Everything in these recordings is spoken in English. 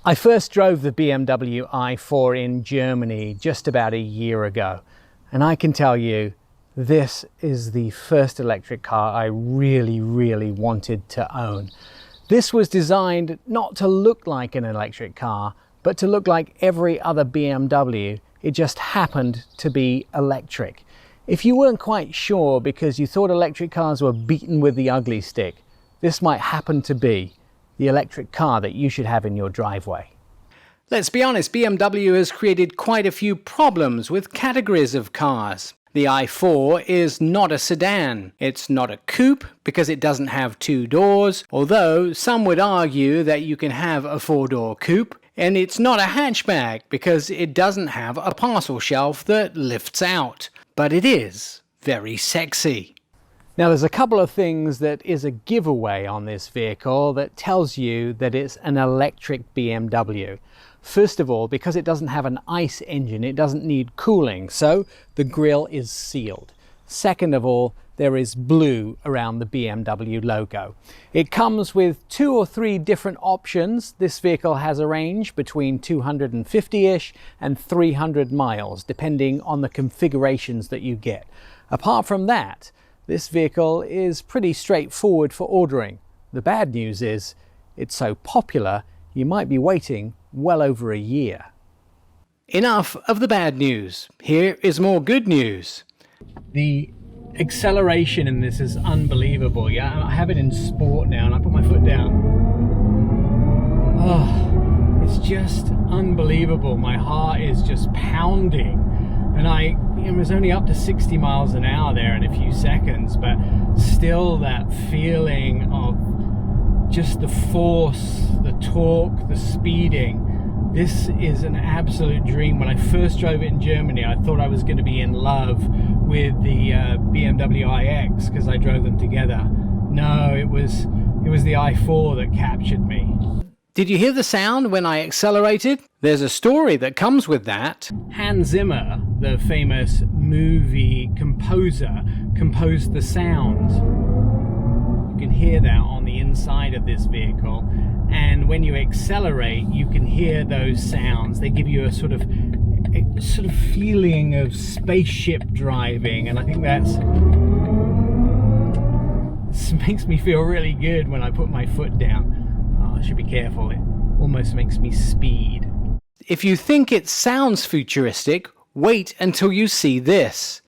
I first drove the BMW i4 in Germany just about a year ago, and I can tell you this is the first electric car I really wanted to own. This was designed not to look like an electric car, but to look like every other BMW. It just happened to be electric. If you weren't quite sure because you thought electric cars were beaten with the ugly stick, this might happen to be the electric car that you should have in your driveway. Let's be honest, BMW has created quite a few problems with categories of cars. The i4 is not a sedan. It's not a coupe because it doesn't have two doors, although some would argue that you can have a four-door coupe. And it's not a hatchback because it doesn't have a parcel shelf that lifts out. But it is very sexy. Now there's a couple of things that is a giveaway on this vehicle that tells you that it's an electric BMW. First of all, because it doesn't have an ICE engine, it doesn't need cooling, so the grille is sealed. Second of all, there is blue around the BMW logo. It comes with 2 or 3 different options. This vehicle has a range between 250-ish and 300 miles, depending on the configurations that you get. Apart from that, this vehicle is pretty straightforward for ordering. The bad news is, it's so popular, you might be waiting well over a year. Enough of the bad news. Here is more good news. The acceleration in this is unbelievable. Yeah, I have it in sport now and I put my foot down. Oh, it's just unbelievable. My heart is just pounding. And it was only up to 60 miles an hour there in a few seconds, but still that feeling of just the force, the torque, the speeding. This is an absolute dream. When I first drove it in Germany, I thought I was going to be in love with the BMW iX because I drove them together. No, it was the i4 that captured me. Did you hear the sound when I accelerated? There's a story that comes with that. Hans Zimmer, the famous movie composer, composed the sounds. You can hear that on the inside of this vehicle, and when you accelerate you can hear those sounds. They give you a sort of feeling of spaceship driving, and I think this makes me feel really good when I put my foot down. Oh, I should be careful, it almost makes me speed. If you think it sounds futuristic, wait until you see this.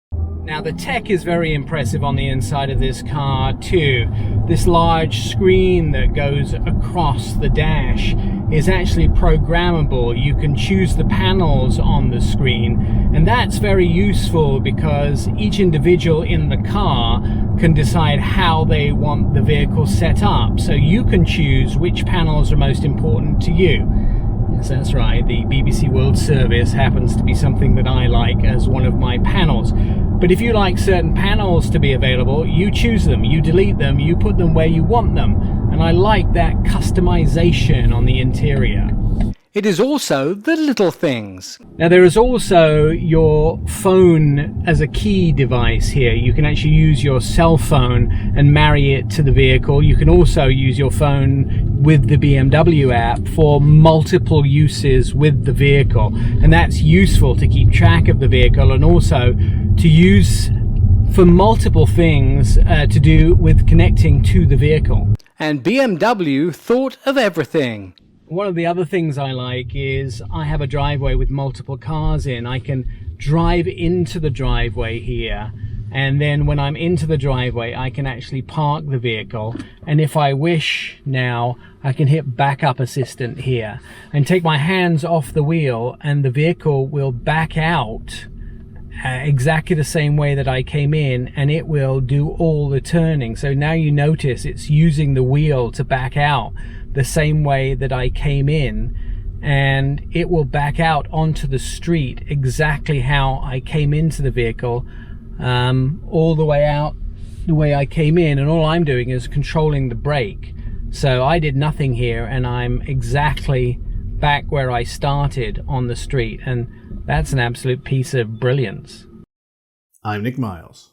Now the tech is very impressive on the inside of this car too. This large screen that goes across the dash is actually programmable. You can choose the panels on the screen, and that's very useful because each individual in the car can decide how they want the vehicle set up. So you can choose which panels are most important to you. Yes, that's right, the BBC World Service happens to be something that I like as one of my panels. But if you like certain panels to be available, you choose them, you delete them, you put them where you want them. And I like that customization on the interior. It is also the little things. Now there is also your phone as a key device here. You can actually use your cell phone and marry it to the vehicle. You can also use your phone with the BMW app for multiple uses with the vehicle. And that's useful to keep track of the vehicle and also to use for multiple things to do with connecting to the vehicle. And BMW thought of everything. One of the other things I like is I have a driveway with multiple cars in. I can drive into the driveway here, and then when I'm into the driveway I can actually park the vehicle, and if I wish now I can hit backup assistant here and take my hands off the wheel, and the vehicle will back out exactly the same way that I came in, and it will do all the turning. So now you notice it's using the wheel to back out the same way that I came in, and it will back out onto the street exactly how I came into the vehicle, all the way out the way I came in, and all I'm doing is controlling the brake. So I did nothing here and I'm exactly back where I started on the street, and that's an absolute piece of brilliance. I'm Nick Miles.